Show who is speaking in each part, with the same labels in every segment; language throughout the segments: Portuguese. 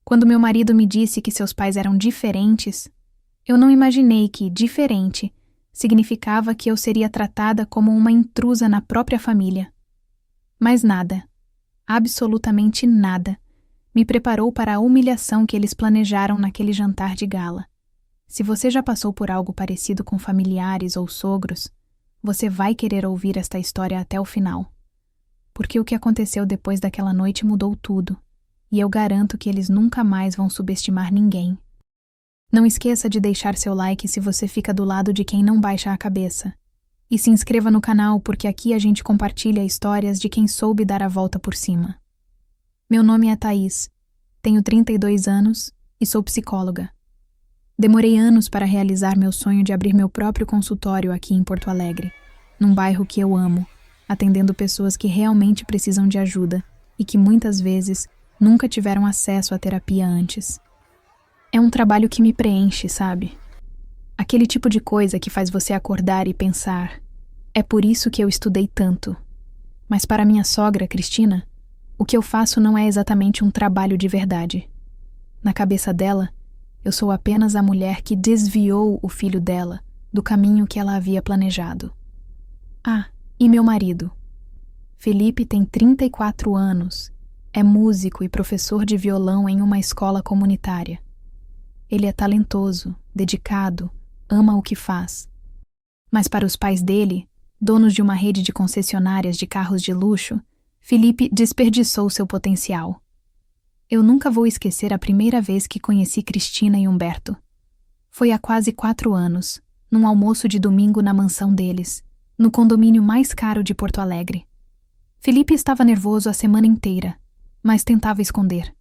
Speaker 1: Quando meu marido me disse que seus pais eram diferentes, eu não imaginei que diferente significava que eu seria tratada como uma intrusa na própria família. Mas nada, absolutamente nada, me preparou para a humilhação que eles planejaram naquele jantar de gala. Se você já passou por algo parecido com familiares ou sogros, você vai querer ouvir esta história até o final. Porque o que aconteceu depois daquela noite mudou tudo, e eu garanto que eles nunca mais vão subestimar ninguém. Não esqueça de deixar seu like se você fica do lado de quem não baixa a cabeça. E se inscreva no canal porque aqui a gente compartilha histórias de quem soube dar a volta por cima. Meu nome é Thaís, tenho 32 anos e sou psicóloga. Demorei anos para realizar meu sonho de abrir meu próprio consultório aqui em Porto Alegre, num bairro que eu amo, atendendo pessoas que realmente precisam de ajuda e que muitas vezes nunca tiveram acesso à terapia antes. É um trabalho que me preenche, sabe? Aquele tipo de coisa que faz você acordar e pensar, é por isso que eu estudei tanto. Mas para minha sogra, Cristina, o que eu faço não é exatamente um trabalho de verdade. Na cabeça dela, eu sou apenas a mulher que desviou o filho dela do caminho que ela havia planejado. Ah, e meu marido. Felipe tem 34 anos, é músico e professor de violão em uma escola comunitária. Ele é talentoso, dedicado, ama o que faz. Mas para os pais dele, donos de uma rede de concessionárias de carros de luxo, Felipe desperdiçou seu potencial. Eu nunca vou esquecer a primeira vez que conheci Cristina e Humberto. Foi há quase 4 anos, num almoço de domingo na mansão deles, no condomínio mais caro de Porto Alegre. Felipe estava nervoso a semana inteira, mas tentava esconder.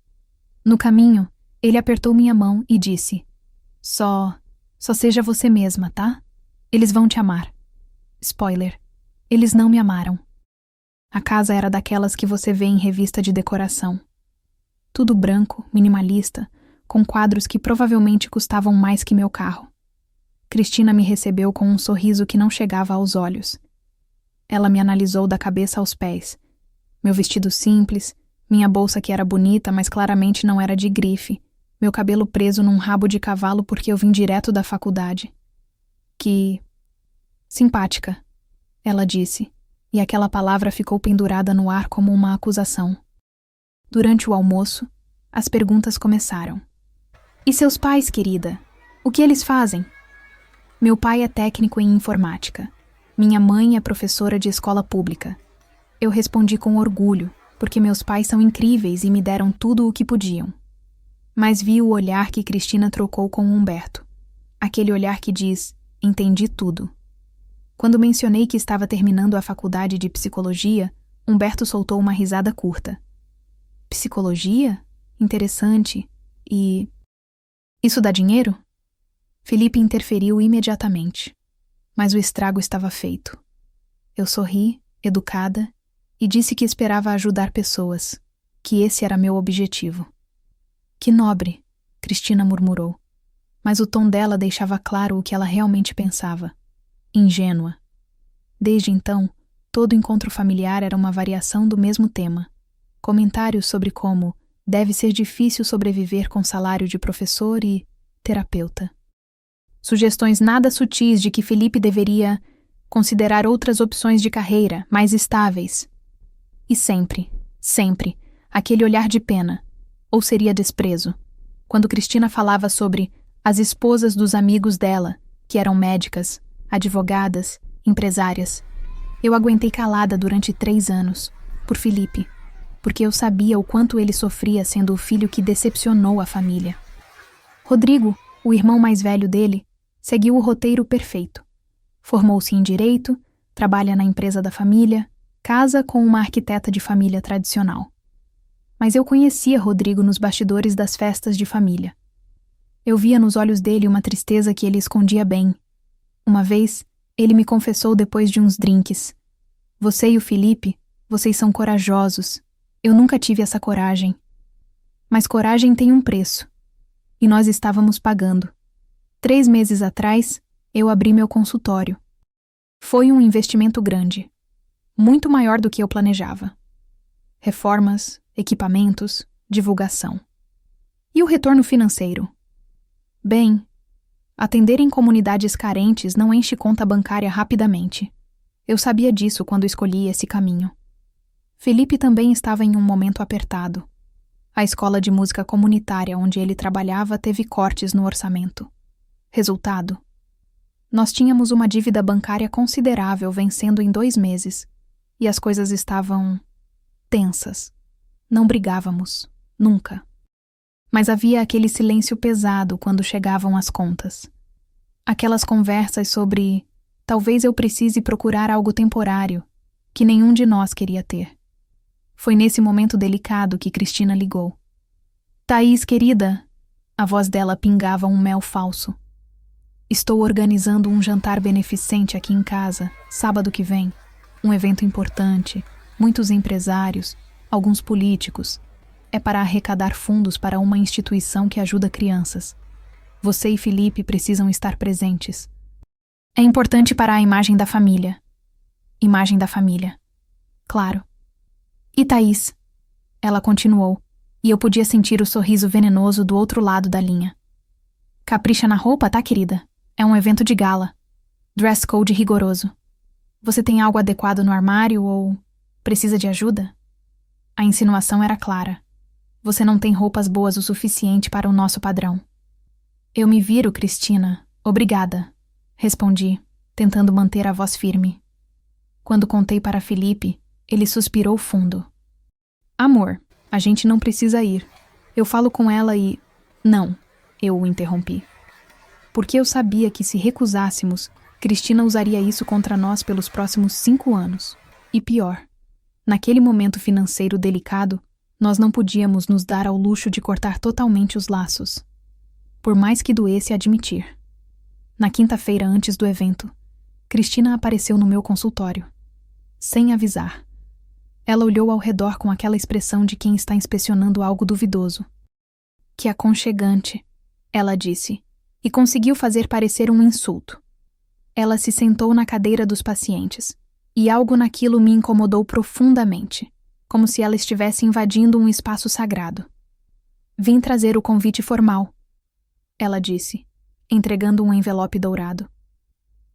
Speaker 1: No caminho, ele apertou minha mão e disse: Só seja você mesma, tá? Eles vão te amar. Spoiler, eles não me amaram. A casa era daquelas que você vê em revista de decoração. Tudo branco, minimalista, com quadros que provavelmente custavam mais que meu carro. Cristina me recebeu com um sorriso que não chegava aos olhos. Ela me analisou da cabeça aos pés. Meu vestido simples, minha bolsa que era bonita, mas claramente não era de grife, meu cabelo preso num rabo de cavalo porque eu vim direto da faculdade. Que simpática, ela disse, e aquela palavra ficou pendurada no ar como uma acusação. Durante o almoço, as perguntas começaram. E seus pais, querida? O que eles fazem? Meu pai é técnico em informática. Minha mãe é professora de escola pública. Eu respondi com orgulho, porque meus pais são incríveis e me deram tudo o que podiam. Mas vi o olhar que Cristina trocou com Humberto. Aquele olhar que diz, entendi tudo. Quando mencionei que estava terminando a faculdade de psicologia, Humberto soltou uma risada curta. Psicologia? Interessante. E... isso dá dinheiro? Felipe interferiu imediatamente. Mas o estrago estava feito. Eu sorri, educada, e disse que esperava ajudar pessoas, que esse era meu objetivo. Que nobre, Cristina murmurou, mas o tom dela deixava claro o que ela realmente pensava. Ingênua. Desde então, todo encontro familiar era uma variação do mesmo tema. Comentários sobre como deve ser difícil sobreviver com salário de professor e terapeuta. Sugestões nada sutis de que Felipe deveria considerar outras opções de carreira mais estáveis. E sempre, aquele olhar de pena, ou seria desprezo, quando Cristina falava sobre as esposas dos amigos dela, que eram médicas, advogadas, empresárias. Eu aguentei calada durante 3 anos, por Felipe, porque eu sabia o quanto ele sofria sendo o filho que decepcionou a família. Rodrigo, o irmão mais velho dele, seguiu o roteiro perfeito. Formou-se em direito, trabalha na empresa da família, casa com uma arquiteta de família tradicional. Mas eu conhecia Rodrigo nos bastidores das festas de família. Eu via nos olhos dele uma tristeza que ele escondia bem. Uma vez, ele me confessou depois de uns drinks: Você e o Felipe, vocês são corajosos. Eu nunca tive essa coragem. Mas coragem tem um preço. E nós estávamos pagando. 3 meses atrás, eu abri meu consultório. Foi um investimento grande. Muito maior do que eu planejava. Reformas, equipamentos, divulgação. E o retorno financeiro? Bem, atender em comunidades carentes não enche conta bancária rapidamente. Eu sabia disso quando escolhi esse caminho. Felipe também estava em um momento apertado. A escola de música comunitária onde ele trabalhava teve cortes no orçamento. Resultado: nós tínhamos uma dívida bancária considerável vencendo em 2 meses, e as coisas estavam tensas. Não brigávamos, nunca. Mas havia aquele silêncio pesado quando chegavam as contas. Aquelas conversas sobre talvez eu precise procurar algo temporário, que nenhum de nós queria ter. Foi nesse momento delicado que Cristina ligou. Thaís, querida, a voz dela pingava um mel falso. Estou organizando um jantar beneficente aqui em casa, sábado que vem. Um evento importante, muitos empresários, alguns políticos. É para arrecadar fundos para uma instituição que ajuda crianças. Você e Felipe precisam estar presentes. É importante para a imagem da família. Imagem da família. Claro. E Thaís? Ela continuou, e eu podia sentir o sorriso venenoso do outro lado da linha. Capricha na roupa, tá, querida? É um evento de gala. Dress code rigoroso. Você tem algo adequado no armário ou precisa de ajuda? A insinuação era clara. Você não tem roupas boas o suficiente para o nosso padrão. Eu me viro, Cristina. Obrigada, respondi, tentando manter a voz firme. Quando contei para Felipe, ele suspirou fundo. Amor, a gente não precisa ir. Eu falo com ela e... Não, eu o interrompi. Porque eu sabia que se recusássemos, Cristina usaria isso contra nós pelos próximos 5 anos. E pior, naquele momento financeiro delicado, nós não podíamos nos dar ao luxo de cortar totalmente os laços. Por mais que doesse admitir. Na quinta-feira antes do evento, Cristina apareceu no meu consultório. Sem avisar. Ela olhou ao redor com aquela expressão de quem está inspecionando algo duvidoso. Que aconchegante, ela disse, e conseguiu fazer parecer um insulto. Ela se sentou na cadeira dos pacientes, e algo naquilo me incomodou profundamente, como se ela estivesse invadindo um espaço sagrado. Vim trazer o convite formal, ela disse, entregando um envelope dourado.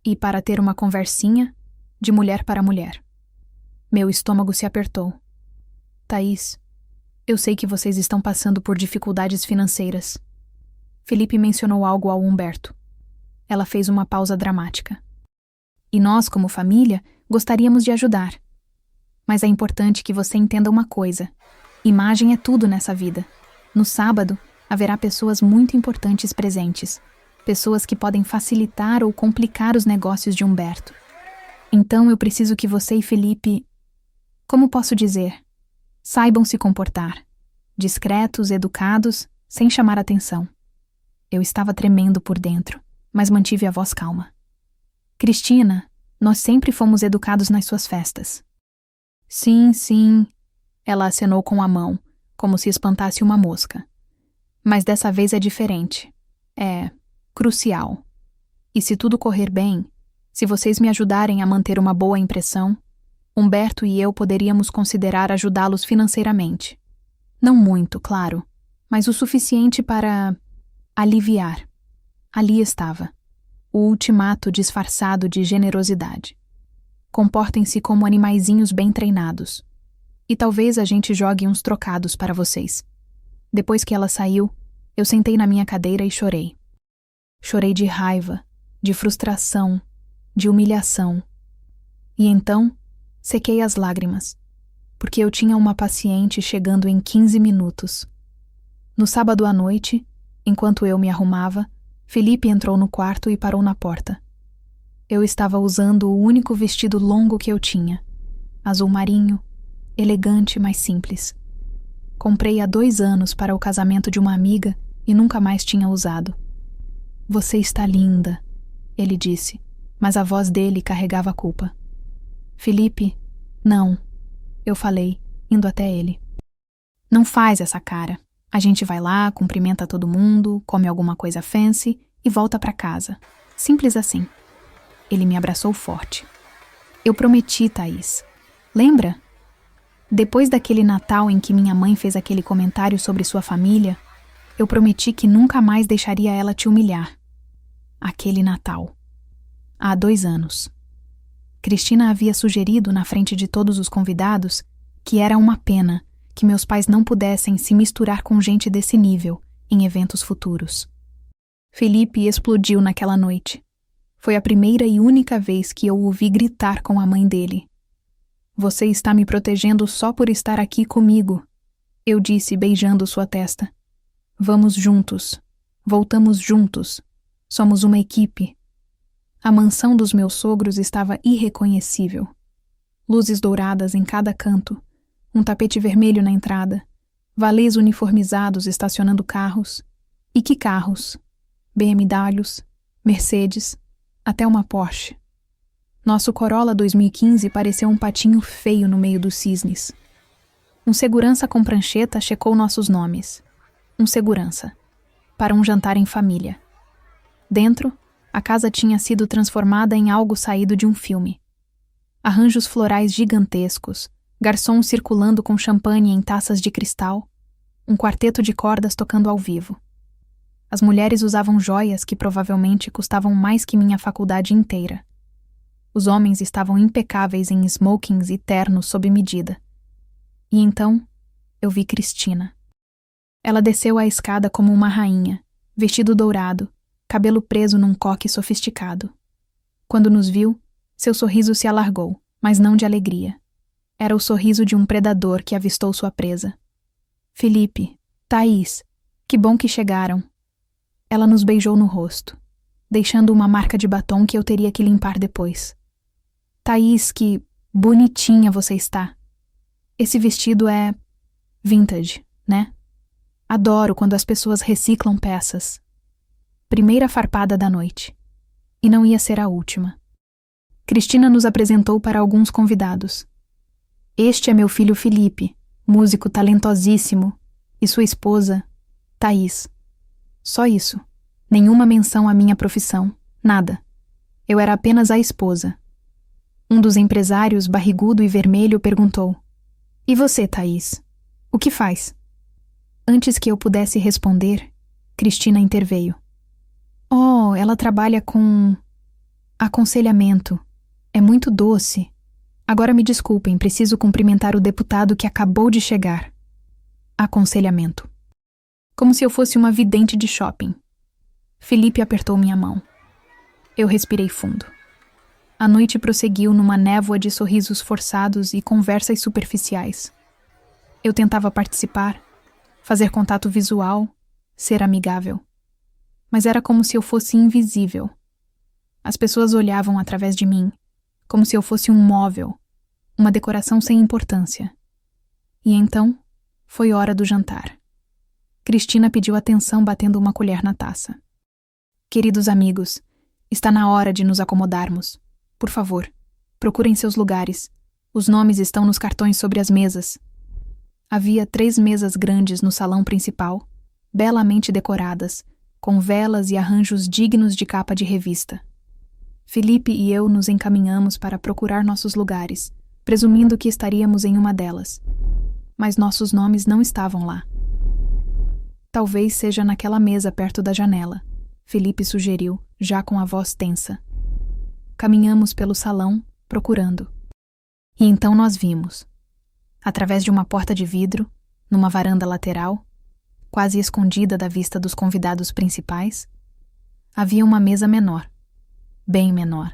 Speaker 1: E para ter uma conversinha, de mulher para mulher. Meu estômago se apertou. Thaís, eu sei que vocês estão passando por dificuldades financeiras. Felipe mencionou algo ao Humberto. Ela fez uma pausa dramática. E nós, como família, gostaríamos de ajudar. Mas é importante que você entenda uma coisa. Imagem é tudo nessa vida. No sábado, haverá pessoas muito importantes presentes. Pessoas que podem facilitar ou complicar os negócios de Humberto. Então eu preciso que você e Felipe... Como posso dizer? Saibam se comportar. Discretos, educados, sem chamar atenção. Eu estava tremendo por dentro, mas mantive a voz calma. Cristina, nós sempre fomos educados nas suas festas. Sim, sim, ela acenou com a mão, como se espantasse uma mosca. Mas dessa vez é diferente. É crucial. E se tudo correr bem, se vocês me ajudarem a manter uma boa impressão, Humberto e eu poderíamos considerar ajudá-los financeiramente. Não muito, claro, mas o suficiente para aliviar. Ali estava. O ultimato disfarçado de generosidade. Comportem-se como animaizinhos bem treinados. E talvez a gente jogue uns trocados para vocês. Depois que ela saiu, eu sentei na minha cadeira e chorei. Chorei de raiva, de frustração, de humilhação. E então, sequei as lágrimas, porque eu tinha uma paciente chegando em 15 minutos. No sábado à noite, enquanto eu me arrumava, Felipe entrou no quarto e parou na porta. Eu estava usando o único vestido longo que eu tinha, azul marinho, elegante, mas simples. Comprei há 2 anos para o casamento de uma amiga e nunca mais tinha usado. Você está linda, ele disse, mas a voz dele carregava a culpa. Felipe, não, eu falei, indo até ele. Não faz essa cara. A gente vai lá, cumprimenta todo mundo, come alguma coisa fancy e volta para casa. Simples assim. Ele me abraçou forte. Eu prometi, Thaís. Lembra? Depois daquele Natal em que minha mãe fez aquele comentário sobre sua família, Eu prometi que nunca mais deixaria ela te humilhar. Aquele Natal. Há 2 anos. Cristina havia sugerido, na frente de todos os convidados, que era uma pena que meus pais não pudessem se misturar com gente desse nível em eventos futuros. Felipe explodiu naquela noite. Foi a primeira e única vez que eu o vi gritar com a mãe dele. Você está me protegendo só por estar aqui comigo, eu disse, beijando sua testa. Vamos juntos. Voltamos juntos. Somos uma equipe. A mansão dos meus sogros estava irreconhecível. Luzes douradas em cada canto, um tapete vermelho na entrada, valês uniformizados estacionando carros. E que carros? BMWs, Mercedes, até uma Porsche. Nosso Corolla 2015 pareceu um patinho feio no meio dos cisnes. Um segurança com prancheta checou nossos nomes. Um segurança. Para um jantar em família. Dentro, a casa tinha sido transformada em algo saído de um filme. Arranjos florais gigantescos, garçons circulando com champanhe em taças de cristal, um quarteto de cordas tocando ao vivo. As mulheres usavam joias que provavelmente custavam mais que minha faculdade inteira. Os homens estavam impecáveis em smokings e ternos sob medida. E então, eu vi Cristina. Ela desceu a escada como uma rainha, vestido dourado, cabelo preso num coque sofisticado. Quando nos viu, seu sorriso se alargou, mas não de alegria. Era o sorriso de um predador que avistou sua presa. Felipe, Thaís, que bom que chegaram. Ela nos beijou no rosto, deixando uma marca de batom que eu teria que limpar depois. Thaís, que bonitinha você está. Esse vestido é vintage, né? Adoro quando as pessoas reciclam peças. Primeira farpada da noite. E não ia ser a última. Cristina nos apresentou para alguns convidados. Este é meu filho Felipe, músico talentosíssimo, e sua esposa, Thaís. Só isso. Nenhuma menção à minha profissão. Nada. Eu era apenas a esposa. Um dos empresários, barrigudo e vermelho, perguntou: E você, Thaís? O que faz? Antes que eu pudesse responder, Cristina interveio. Oh, ela trabalha com aconselhamento. É muito doce. Agora me desculpem, preciso cumprimentar o deputado que acabou de chegar. Aconselhamento. Como se eu fosse uma vidente de shopping. Felipe apertou minha mão. Eu respirei fundo. A noite prosseguiu numa névoa de sorrisos forçados e conversas superficiais. Eu tentava participar, fazer contato visual, ser amigável. Mas era como se eu fosse invisível. As pessoas olhavam através de mim, como se eu fosse um móvel, uma decoração sem importância. E então, foi hora do jantar. Cristina pediu atenção batendo uma colher na taça. Queridos amigos, está na hora de nos acomodarmos. Por favor, procurem seus lugares. Os nomes estão nos cartões sobre as mesas. Havia 3 mesas grandes no salão principal, belamente decoradas, com velas e arranjos dignos de capa de revista. Felipe e eu nos encaminhamos para procurar nossos lugares, presumindo que estaríamos em uma delas. Mas nossos nomes não estavam lá. Talvez seja naquela mesa perto da janela, Felipe sugeriu, já com a voz tensa. Caminhamos pelo salão, procurando. E então nós vimos. Através de uma porta de vidro, numa varanda lateral, quase escondida da vista dos convidados principais, havia uma mesa menor, bem menor,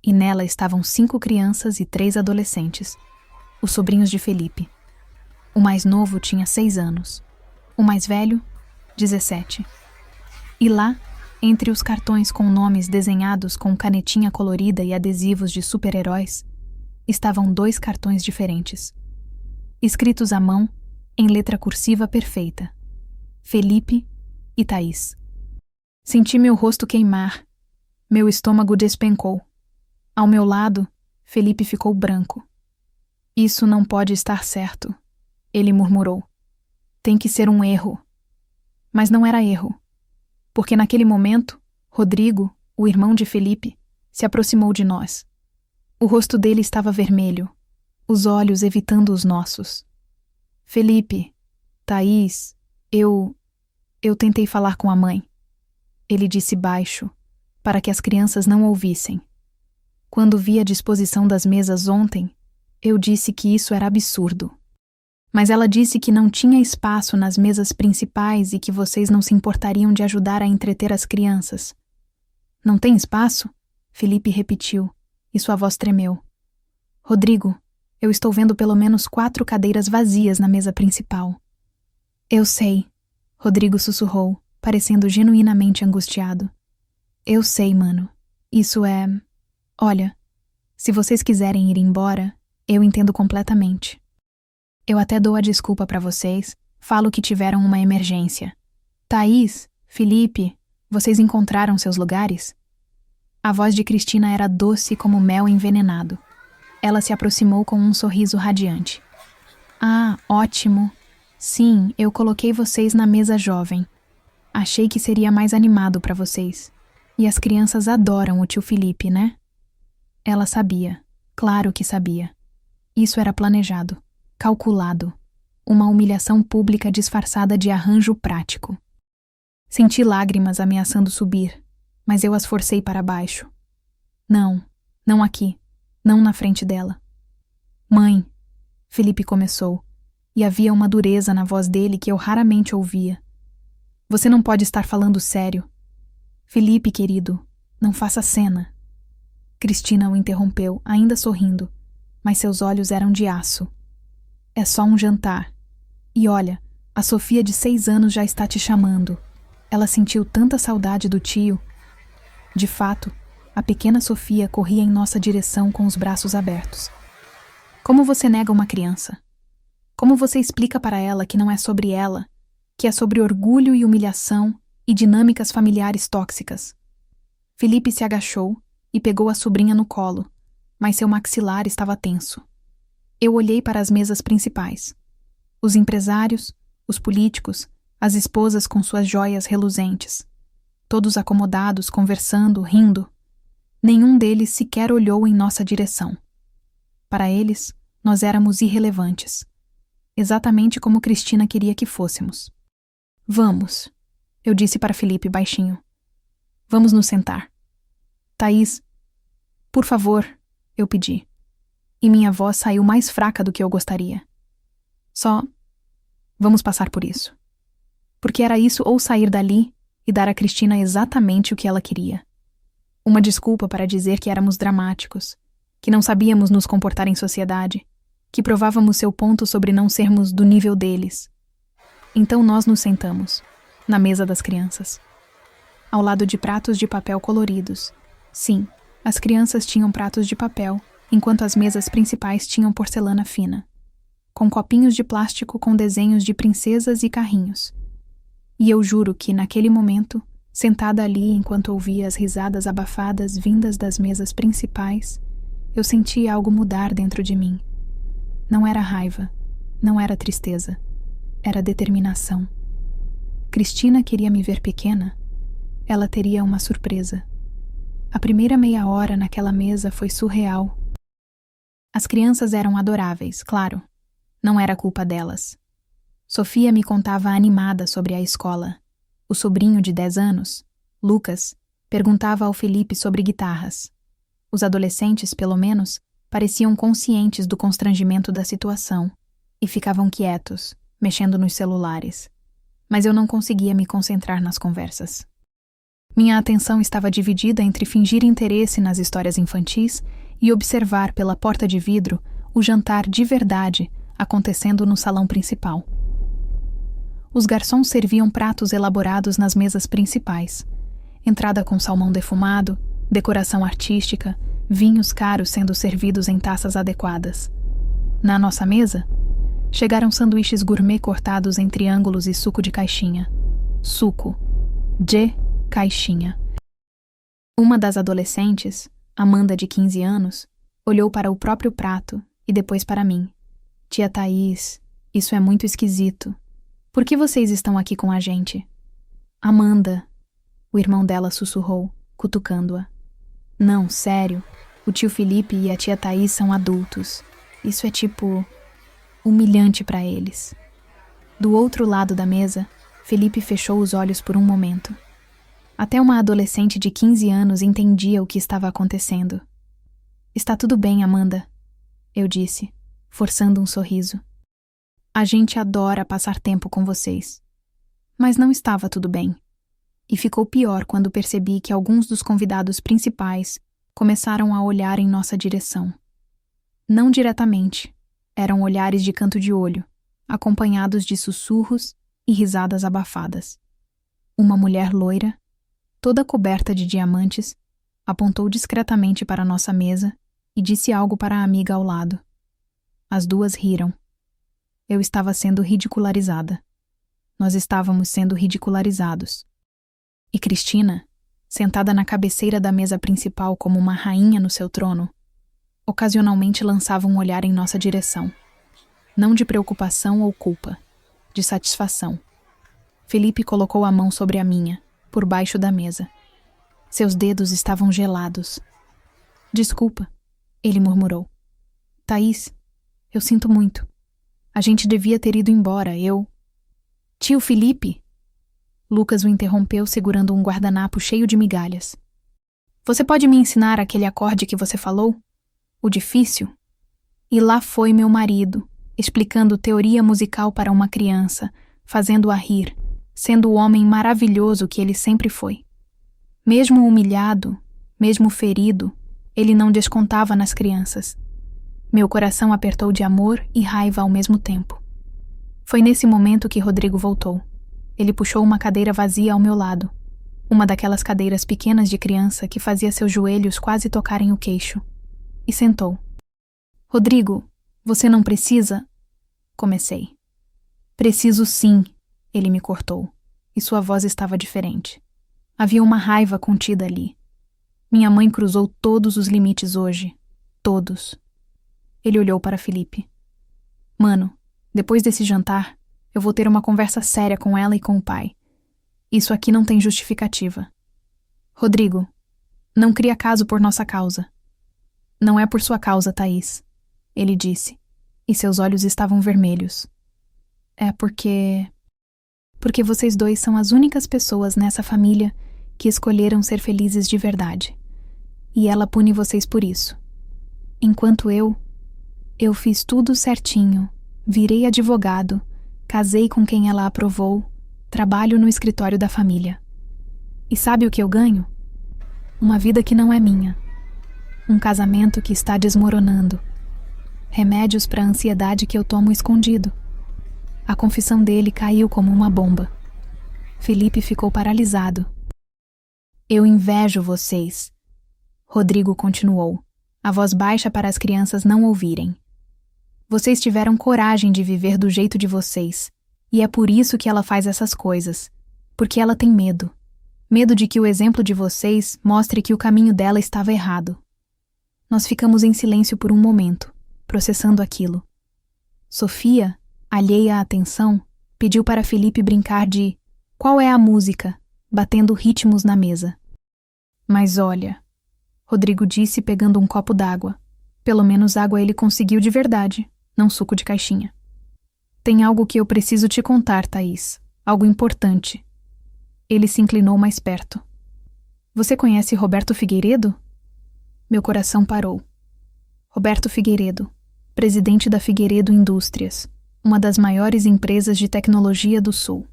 Speaker 1: e nela estavam 5 crianças e 3 adolescentes, os sobrinhos de Felipe. O mais novo tinha 6 anos, o mais velho, 17. E lá, entre os cartões com nomes desenhados com canetinha colorida e adesivos de super-heróis, estavam 2 cartões diferentes, escritos à mão, em letra cursiva perfeita: Felipe e Thaís. Senti meu rosto queimar. Meu estômago despencou. Ao meu lado, Felipe ficou branco. Isso não pode estar certo, ele murmurou. Tem que ser um erro. Mas não era erro, porque naquele momento, Rodrigo, o irmão de Felipe, se aproximou de nós. O rosto dele estava vermelho, os olhos evitando os nossos. Felipe, Thaís, eu Eu tentei falar com a mãe. Ele disse baixo, para que as crianças não ouvissem. Quando vi a disposição das mesas ontem, eu disse que isso era absurdo. Mas ela disse que não tinha espaço nas mesas principais e que vocês não se importariam de ajudar a entreter as crianças. Não tem espaço? Felipe repetiu, e sua voz tremeu. Rodrigo, eu estou vendo pelo menos 4 cadeiras vazias na mesa principal. Eu sei, Rodrigo sussurrou, parecendo genuinamente angustiado. Eu sei, mano. Isso é... Olha, se vocês quiserem ir embora, eu entendo completamente. Eu até dou a desculpa pra vocês, falo que tiveram uma emergência. Thaís, Felipe, vocês encontraram seus lugares? A voz de Cristina era doce como mel envenenado. Ela se aproximou com um sorriso radiante. Ah, ótimo. Sim, eu coloquei vocês na mesa jovem. Achei que seria mais animado pra vocês. E as crianças adoram o tio Felipe, né? Ela sabia. Claro que sabia. Isso era planejado. Calculado. Uma humilhação pública disfarçada de arranjo prático. Senti lágrimas ameaçando subir, mas eu as forcei para baixo. Não, não aqui, não na frente dela. Mãe, Felipe começou, e havia uma dureza na voz dele que eu raramente ouvia. Você não pode estar falando sério. Felipe, querido, não faça cena. Cristina o interrompeu, ainda sorrindo, mas seus olhos eram de aço. É só um jantar. E olha, a Sofia de 6 anos já está te chamando. Ela sentiu tanta saudade do tio. De fato, a pequena Sofia corria em nossa direção com os braços abertos. Como você nega uma criança? Como você explica para ela que não é sobre ela, que é sobre orgulho e humilhação e dinâmicas familiares tóxicas? Felipe se agachou e pegou a sobrinha no colo, mas seu maxilar estava tenso. Eu olhei para as mesas principais. Os empresários, os políticos, as esposas com suas joias reluzentes. Todos acomodados, conversando, rindo. Nenhum deles sequer olhou em nossa direção. Para eles, nós éramos irrelevantes. Exatamente como Cristina queria que fôssemos. Vamos, eu disse para Felipe baixinho. Vamos nos sentar. Thaís, por favor, eu pedi. E minha voz saiu mais fraca do que eu gostaria. Só, vamos passar por isso. Porque era isso ou sair dali e dar a Cristina exatamente o que ela queria. Uma desculpa para dizer que éramos dramáticos, que não sabíamos nos comportar em sociedade, que provávamos seu ponto sobre não sermos do nível deles. Então nós nos sentamos, na mesa das crianças. Ao lado de pratos de papel coloridos. Sim, as crianças tinham pratos de papel, enquanto as mesas principais tinham porcelana fina, com copinhos de plástico com desenhos de princesas e carrinhos. E eu juro que, naquele momento, sentada ali enquanto ouvia as risadas abafadas vindas das mesas principais, eu sentia algo mudar dentro de mim. Não era raiva, não era tristeza, era determinação. Cristina queria me ver pequena. Ela teria uma surpresa. A primeira meia hora naquela mesa foi surreal. As crianças eram adoráveis, claro. Não era culpa delas. Sofia me contava animada sobre a escola. O sobrinho de 10 anos, Lucas, perguntava ao Felipe sobre guitarras. Os adolescentes, pelo menos, pareciam conscientes do constrangimento da situação e ficavam quietos, mexendo nos celulares. Mas eu não conseguia me concentrar nas conversas. Minha atenção estava dividida entre fingir interesse nas histórias infantis e observar pela porta de vidro o jantar de verdade acontecendo no salão principal. Os garçons serviam pratos elaborados nas mesas principais. Entrada com salmão defumado, decoração artística, vinhos caros sendo servidos em taças adequadas. Na nossa mesa, chegaram sanduíches gourmet cortados em triângulos e suco de caixinha. Suco. De caixinha. Uma das adolescentes, Amanda, de 15 anos, olhou para o próprio prato e depois para mim. Tia Thaís, isso é muito esquisito. Por que vocês estão aqui com a gente? Amanda, o irmão dela sussurrou, cutucando-a. Não, sério. O tio Felipe e a tia Thaís são adultos. Isso é humilhante para eles. Do outro lado da mesa, Felipe fechou os olhos por um momento. Até uma adolescente de 15 anos entendia o que estava acontecendo. Está tudo bem, Amanda, eu disse, forçando um sorriso. A gente adora passar tempo com vocês. Mas não estava tudo bem. E ficou pior quando percebi que alguns dos convidados principais começaram a olhar em nossa direção. Não diretamente, eram olhares de canto de olho, acompanhados de sussurros e risadas abafadas. Uma mulher loira, toda coberta de diamantes, apontou discretamente para nossa mesa e disse algo para a amiga ao lado. As duas riram. Eu estava sendo ridicularizada. Nós estávamos sendo ridicularizados. E Cristina, sentada na cabeceira da mesa principal como uma rainha no seu trono, ocasionalmente lançava um olhar em nossa direção. Não de preocupação ou culpa, de satisfação. Felipe colocou a mão sobre a minha, por baixo da mesa. Seus dedos estavam gelados. Desculpa, ele murmurou. Thaís, eu sinto muito. A gente devia ter ido embora, eu... Tio Felipe? Lucas o interrompeu segurando um guardanapo cheio de migalhas. Você pode me ensinar aquele acorde que você falou? O difícil? E lá foi meu marido, explicando teoria musical para uma criança, fazendo-a rir, sendo o homem maravilhoso que ele sempre foi. Mesmo humilhado, mesmo ferido, ele não descontava nas crianças. Meu coração apertou de amor e raiva ao mesmo tempo. Foi nesse momento que Rodrigo voltou. Ele puxou uma cadeira vazia ao meu lado, uma daquelas cadeiras pequenas de criança que fazia seus joelhos quase tocarem o queixo, e sentou. Rodrigo, você não precisa... Comecei. Preciso sim, ele me cortou, e sua voz estava diferente. Havia uma raiva contida ali. Minha mãe cruzou todos os limites hoje. Todos. Ele olhou para Felipe. Mano, depois desse jantar, eu vou ter uma conversa séria com ela e com o pai. Isso aqui não tem justificativa. Rodrigo, não cria caso por nossa causa. Não é por sua causa, Thaís, ele disse, e seus olhos estavam vermelhos. É porque vocês dois são as únicas pessoas nessa família que escolheram ser felizes de verdade. E ela pune vocês por isso. Enquanto eu fiz tudo certinho, virei advogado, casei com quem ela aprovou, trabalho no escritório da família. E sabe o que eu ganho? Uma vida que não é minha. Um casamento que está desmoronando. Remédios para a ansiedade que eu tomo escondido. A confissão dele caiu como uma bomba. Felipe ficou paralisado. Eu invejo vocês. Rodrigo continuou, a voz baixa para as crianças não ouvirem. Vocês tiveram coragem de viver do jeito de vocês, e é por isso que ela faz essas coisas, porque ela tem medo. Medo de que o exemplo de vocês mostre que o caminho dela estava errado. Nós ficamos em silêncio por um momento, processando aquilo. Sofia, alheia à atenção, pediu para Felipe brincar de "Qual é a música?", batendo ritmos na mesa. Mas olha, Rodrigo disse pegando um copo d'água. Pelo menos água ele conseguiu de verdade, não suco de caixinha. Tem algo que eu preciso te contar, Thaís. Algo importante. Ele se inclinou mais perto. Você conhece Roberto Figueiredo? Meu coração parou. Roberto Figueiredo, presidente da Figueiredo Indústrias, uma das maiores empresas de tecnologia do Sul.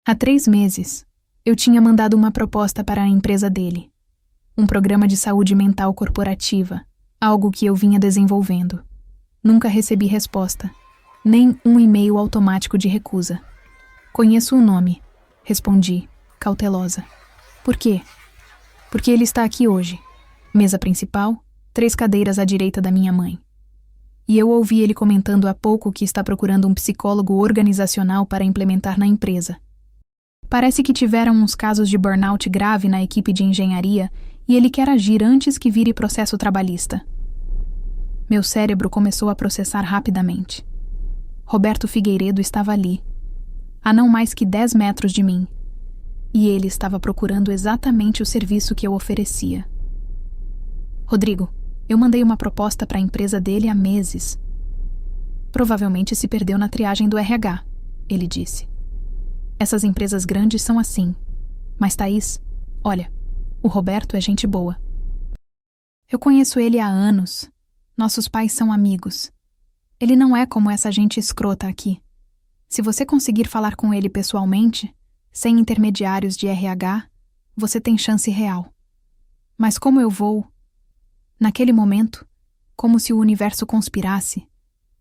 Speaker 1: Há 3 meses, eu tinha mandado uma proposta para a empresa dele. Um programa de saúde mental corporativa, algo que eu vinha desenvolvendo. Nunca recebi resposta, nem um e-mail automático de recusa. Conheço o nome, respondi, cautelosa. Por quê? Porque ele está aqui hoje. Mesa principal, 3 cadeiras à direita da minha mãe. E eu ouvi ele comentando há pouco que está procurando um psicólogo organizacional para implementar na empresa. Parece que tiveram uns casos de burnout grave na equipe de engenharia e ele quer agir antes que vire processo trabalhista. Meu cérebro começou a processar rapidamente. Roberto Figueiredo estava ali, a não mais que 10 metros de mim, e ele estava procurando exatamente o serviço que eu oferecia. Rodrigo, eu mandei uma proposta para a empresa dele há meses. Provavelmente se perdeu na triagem do RH, ele disse. Essas empresas grandes são assim. Mas, Thaís, olha, o Roberto é gente boa. Eu conheço ele há anos. Nossos pais são amigos. Ele não é como essa gente escrota aqui. Se você conseguir falar com ele pessoalmente, sem intermediários de RH, você tem chance real. Mas como eu vou... Naquele momento, como se o universo conspirasse,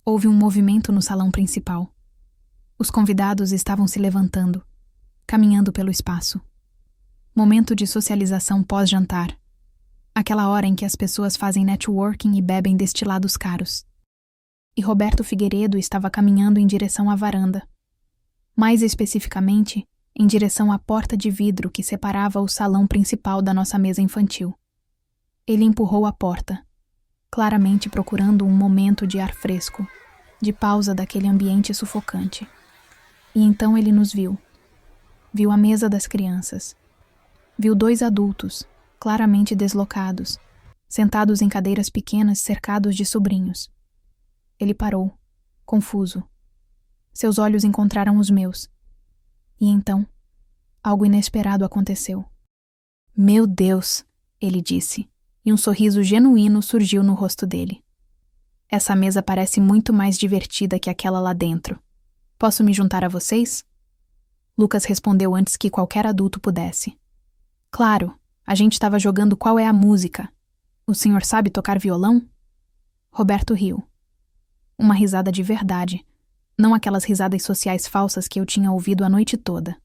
Speaker 1: houve um movimento no salão principal. Os convidados estavam se levantando, caminhando pelo espaço. Momento de socialização pós-jantar. Aquela hora em que as pessoas fazem networking e bebem destilados caros. E Roberto Figueiredo estava caminhando em direção à varanda. Mais especificamente, em direção à porta de vidro que separava o salão principal da nossa mesa infantil. Ele empurrou a porta, claramente procurando um momento de ar fresco, de pausa daquele ambiente sufocante. E então ele nos viu. Viu a mesa das crianças. Viu 2 adultos, claramente deslocados, sentados em cadeiras pequenas cercados de sobrinhos. Ele parou, confuso. Seus olhos encontraram os meus. E então, algo inesperado aconteceu. "Meu Deus", ele disse, e um sorriso genuíno surgiu no rosto dele. "Essa mesa parece muito mais divertida que aquela lá dentro. Posso me juntar a vocês?" Lucas respondeu antes que qualquer adulto pudesse. "Claro, a gente estava jogando Qual é a Música. O senhor sabe tocar violão?" Roberto riu. Uma risada de verdade, não aquelas risadas sociais falsas que eu tinha ouvido a noite toda.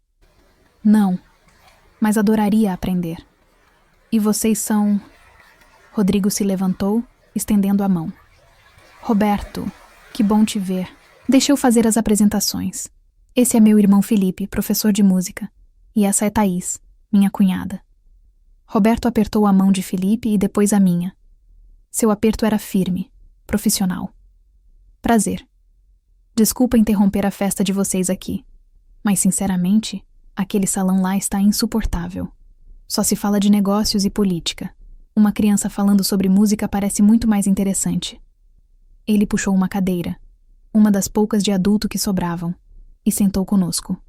Speaker 1: "Não, mas adoraria aprender." "E vocês são..." Rodrigo se levantou, estendendo a mão. "Roberto, que bom te ver. Deixa eu fazer as apresentações. Esse é meu irmão Felipe, professor de música. E essa é Thaís, minha cunhada." Roberto apertou a mão de Felipe e depois a minha. Seu aperto era firme, profissional. "Prazer. Desculpa interromper a festa de vocês aqui, mas sinceramente, aquele salão lá está insuportável. Só se fala de negócios e política. Uma criança falando sobre música parece muito mais interessante." Ele puxou uma cadeira, uma das poucas de adulto que sobravam, e sentou conosco.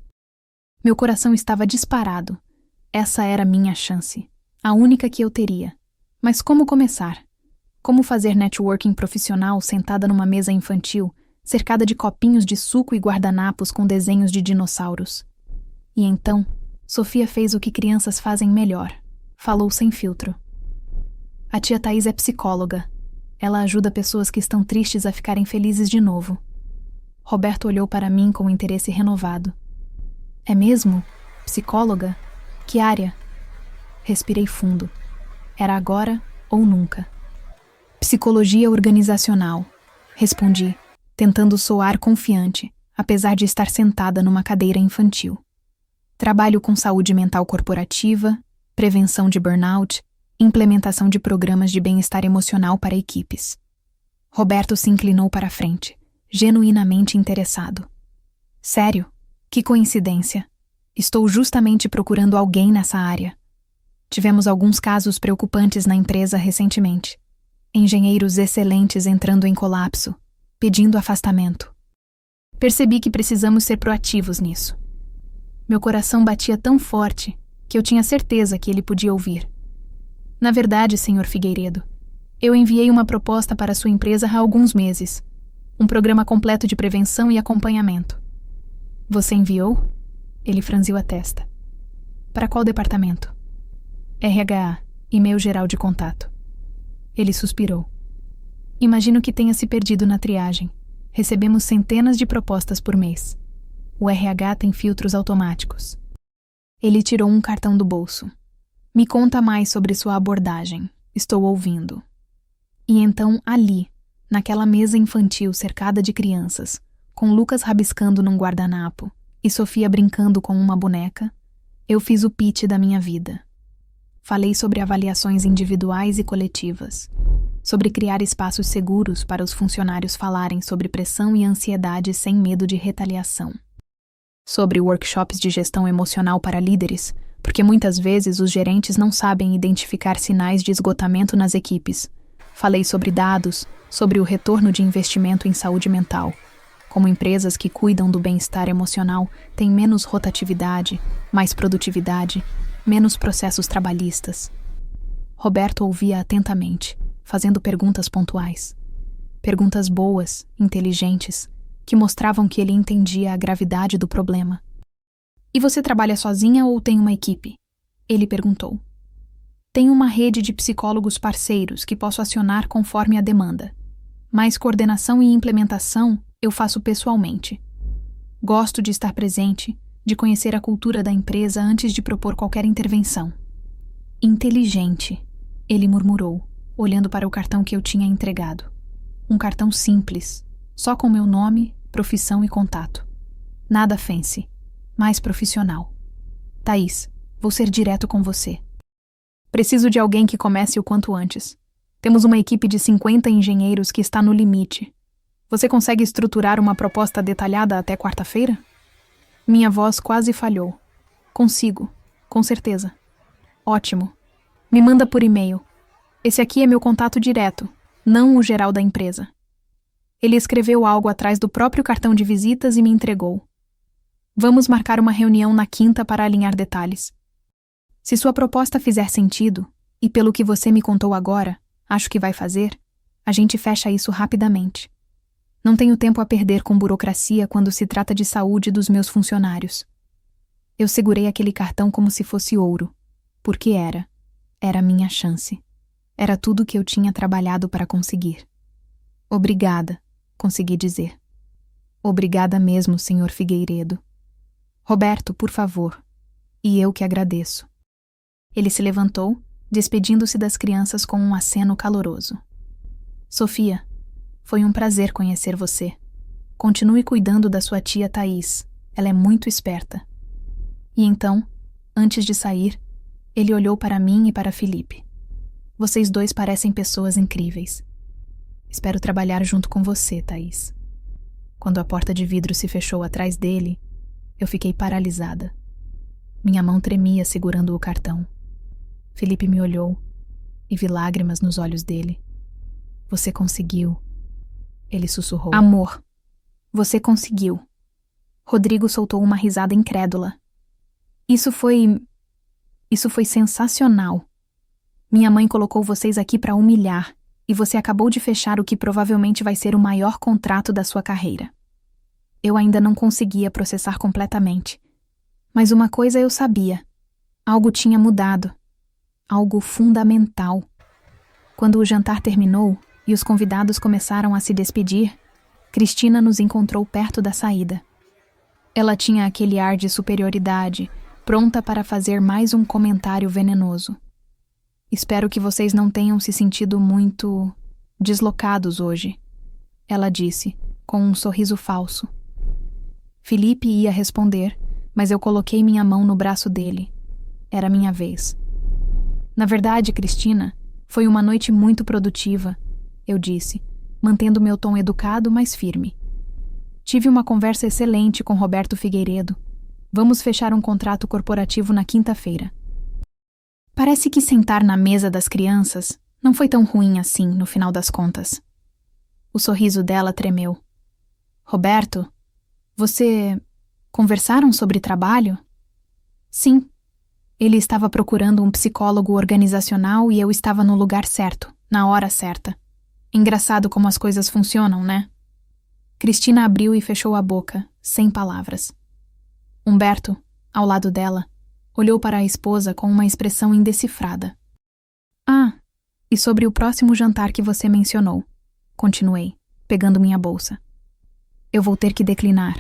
Speaker 1: Meu coração estava disparado. Essa era minha chance, a única que eu teria. Mas como começar? Como fazer networking profissional sentada numa mesa infantil, cercada de copinhos de suco e guardanapos com desenhos de dinossauros? E então, Sofia fez o que crianças fazem melhor. Falou sem filtro. "A tia Thaís é psicóloga. Ela ajuda pessoas que estão tristes a ficarem felizes de novo." Roberto olhou para mim com interesse renovado. "É mesmo? Psicóloga? Que área?" Respirei fundo. Era agora ou nunca. "Psicologia organizacional", respondi, tentando soar confiante, apesar de estar sentada numa cadeira infantil. "Trabalho com saúde mental corporativa, prevenção de burnout, implementação de programas de bem-estar emocional para equipes." Roberto se inclinou para a frente, genuinamente interessado. "Sério? Que coincidência. Estou justamente procurando alguém nessa área. Tivemos alguns casos preocupantes na empresa recentemente. Engenheiros excelentes entrando em colapso, pedindo afastamento. Percebi que precisamos ser proativos nisso." Meu coração batia tão forte que eu tinha certeza que ele podia ouvir. "Na verdade, senhor Figueiredo, eu enviei uma proposta para sua empresa há alguns meses. Um programa completo de prevenção e acompanhamento." "Você enviou?" Ele franziu a testa. "Para qual departamento?" "RH, e-mail geral de contato." Ele suspirou. "Imagino que tenha se perdido na triagem. Recebemos centenas de propostas por mês. O RH tem filtros automáticos." Ele tirou um cartão do bolso. "Me conta mais sobre sua abordagem. Estou ouvindo." E então, ali, naquela mesa infantil cercada de crianças, com Lucas rabiscando num guardanapo e Sofia brincando com uma boneca, eu fiz o pitch da minha vida. Falei sobre avaliações individuais e coletivas, sobre criar espaços seguros para os funcionários falarem sobre pressão e ansiedade sem medo de retaliação. Sobre workshops de gestão emocional para líderes, porque muitas vezes os gerentes não sabem identificar sinais de esgotamento nas equipes. Falei sobre dados, sobre o retorno de investimento em saúde mental, como empresas que cuidam do bem-estar emocional têm menos rotatividade, mais produtividade, menos processos trabalhistas. Roberto ouvia atentamente, fazendo perguntas pontuais. Perguntas boas, inteligentes, que mostravam que ele entendia a gravidade do problema. E você trabalha sozinha ou tem uma equipe? Ele perguntou. Tenho uma rede de psicólogos parceiros que posso acionar conforme a demanda. Mas coordenação e implementação eu faço pessoalmente. Gosto de estar presente, de conhecer a cultura da empresa antes de propor qualquer intervenção. Inteligente, ele murmurou, olhando para o cartão que eu tinha entregado. Um cartão simples, só com meu nome, profissão e contato. Nada fancy, mais profissional. Thaís, vou ser direto com você. Preciso de alguém que comece o quanto antes. Temos uma equipe de 50 engenheiros que está no limite. Você consegue estruturar uma proposta detalhada até quarta-feira? Minha voz quase falhou. Consigo, com certeza. Ótimo. Me manda por e-mail. Esse aqui é meu contato direto, não o geral da empresa. Ele escreveu algo atrás do próprio cartão de visitas e me entregou. Vamos marcar uma reunião na quinta para alinhar detalhes. Se sua proposta fizer sentido, e pelo que você me contou agora, acho que vai fazer, a gente fecha isso rapidamente. Não tenho tempo a perder com burocracia quando se trata de saúde dos meus funcionários. Eu segurei aquele cartão como se fosse ouro, porque era. Era minha chance. Era tudo que eu tinha trabalhado para conseguir. Obrigada, consegui dizer. Obrigada mesmo, Sr. Figueiredo. Roberto, por favor. E eu que agradeço. Ele se levantou, despedindo-se das crianças com um aceno caloroso. Sofia, foi um prazer conhecer você. Continue cuidando da sua tia Thaís. Ela é muito esperta. E então, antes de sair, ele olhou para mim e para Felipe. Vocês dois parecem pessoas incríveis. Espero trabalhar junto com você, Thaís. Quando a porta de vidro se fechou atrás dele, eu fiquei paralisada. Minha mão tremia segurando o cartão. Felipe me olhou e vi lágrimas nos olhos dele. Você conseguiu. Ele sussurrou. Amor, você conseguiu. Rodrigo soltou uma risada incrédula. Isso foi sensacional. Minha mãe colocou vocês aqui para humilhar e você acabou de fechar o que provavelmente vai ser o maior contrato da sua carreira. Eu ainda não conseguia processar completamente. Mas uma coisa eu sabia. Algo tinha mudado. Algo fundamental. Quando o jantar terminou e os convidados começaram a se despedir, Cristina nos encontrou perto da saída. Ela tinha aquele ar de superioridade, pronta para fazer mais um comentário venenoso. Espero que vocês não tenham se sentido muito deslocados hoje, ela disse, com um sorriso falso. Felipe ia responder, mas eu coloquei minha mão no braço dele. Era minha vez. Na verdade, Cristina, foi uma noite muito produtiva, eu disse, mantendo meu tom educado, mas firme. Tive uma conversa excelente com Roberto Figueiredo. Vamos fechar um contrato corporativo na quinta-feira. Parece que sentar na mesa das crianças não foi tão ruim assim, no final das contas. O sorriso dela tremeu. Roberto, conversaram sobre trabalho? Sim. Ele estava procurando um psicólogo organizacional e eu estava no lugar certo, na hora certa. Engraçado como as coisas funcionam, né? Cristina abriu e fechou a boca, sem palavras. Humberto, ao lado dela, olhou para a esposa com uma expressão indecifrada. Ah, e sobre o próximo jantar que você mencionou, continuei, pegando minha bolsa. Eu vou ter que declinar.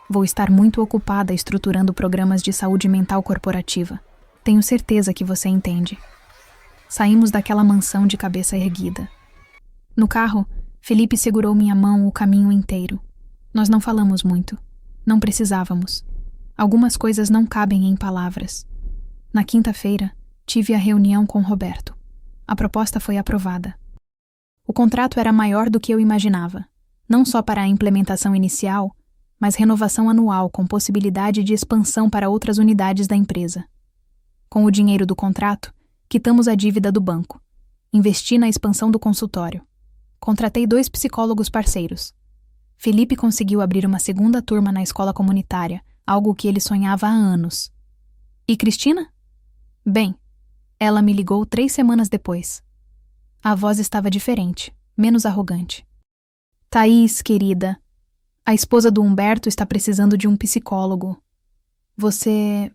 Speaker 1: Vou estar muito ocupada estruturando programas de saúde mental corporativa. Tenho certeza que você entende. Saímos daquela mansão de cabeça erguida. No carro, Felipe segurou minha mão o caminho inteiro. Nós não falamos muito. Não precisávamos. Algumas coisas não cabem em palavras. Na quinta-feira, tive a reunião com Roberto. A proposta foi aprovada. O contrato era maior do que eu imaginava, não só para a implementação inicial, mas renovação anual com possibilidade de expansão para outras unidades da empresa. Com o dinheiro do contrato, quitamos a dívida do banco. Investi na expansão do consultório. Contratei 2 psicólogos parceiros. Felipe conseguiu abrir uma segunda turma na escola comunitária, algo que ele sonhava há anos. E Cristina? Bem, ela me ligou 3 semanas depois. A voz estava diferente, menos arrogante. Thaís, querida, a esposa do Humberto está precisando de um psicólogo. Você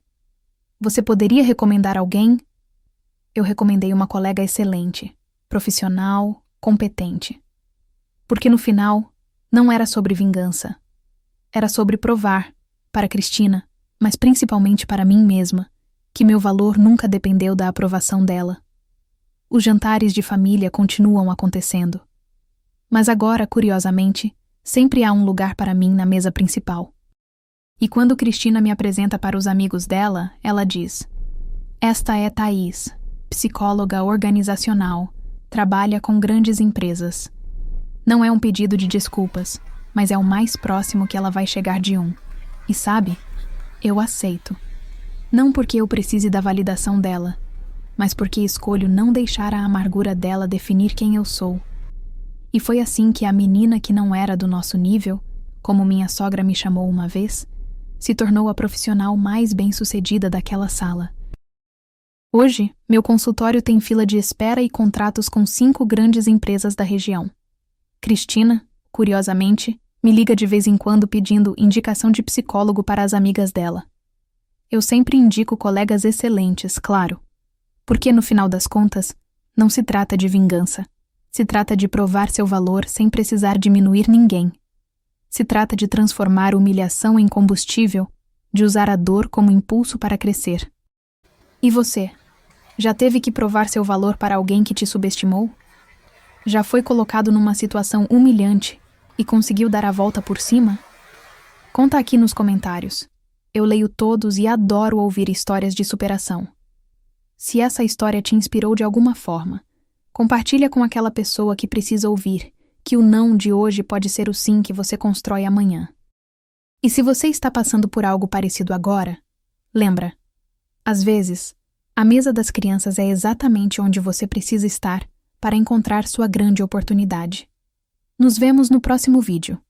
Speaker 1: poderia recomendar alguém? Eu recomendei uma colega excelente, profissional, competente. Porque no final, não era sobre vingança. Era sobre provar, para Cristina, mas principalmente para mim mesma, que meu valor nunca dependeu da aprovação dela. Os jantares de família continuam acontecendo. Mas agora, curiosamente, sempre há um lugar para mim na mesa principal. E quando Cristina me apresenta para os amigos dela, ela diz: "Esta é Thaís, psicóloga organizacional, trabalha com grandes empresas." Não é um pedido de desculpas, mas é o mais próximo que ela vai chegar de um. E sabe, eu aceito. Não porque eu precise da validação dela, mas porque escolho não deixar a amargura dela definir quem eu sou. E foi assim que a menina que não era do nosso nível, como minha sogra me chamou uma vez, se tornou a profissional mais bem-sucedida daquela sala. Hoje, meu consultório tem fila de espera e contratos com 5 grandes empresas da região. Cristina, curiosamente, me liga de vez em quando pedindo indicação de psicólogo para as amigas dela. Eu sempre indico colegas excelentes, claro, porque no final das contas, não se trata de vingança. Se trata de provar seu valor sem precisar diminuir ninguém. Se trata de transformar humilhação em combustível, de usar a dor como impulso para crescer. E você? Já teve que provar seu valor para alguém que te subestimou? Já foi colocado numa situação humilhante e conseguiu dar a volta por cima? Conta aqui nos comentários. Eu leio todos e adoro ouvir histórias de superação. Se essa história te inspirou de alguma forma, compartilha com aquela pessoa que precisa ouvir que o não de hoje pode ser o sim que você constrói amanhã. E se você está passando por algo parecido agora, lembra, às vezes, a mesa das crianças é exatamente onde você precisa estar para encontrar sua grande oportunidade. Nos vemos no próximo vídeo.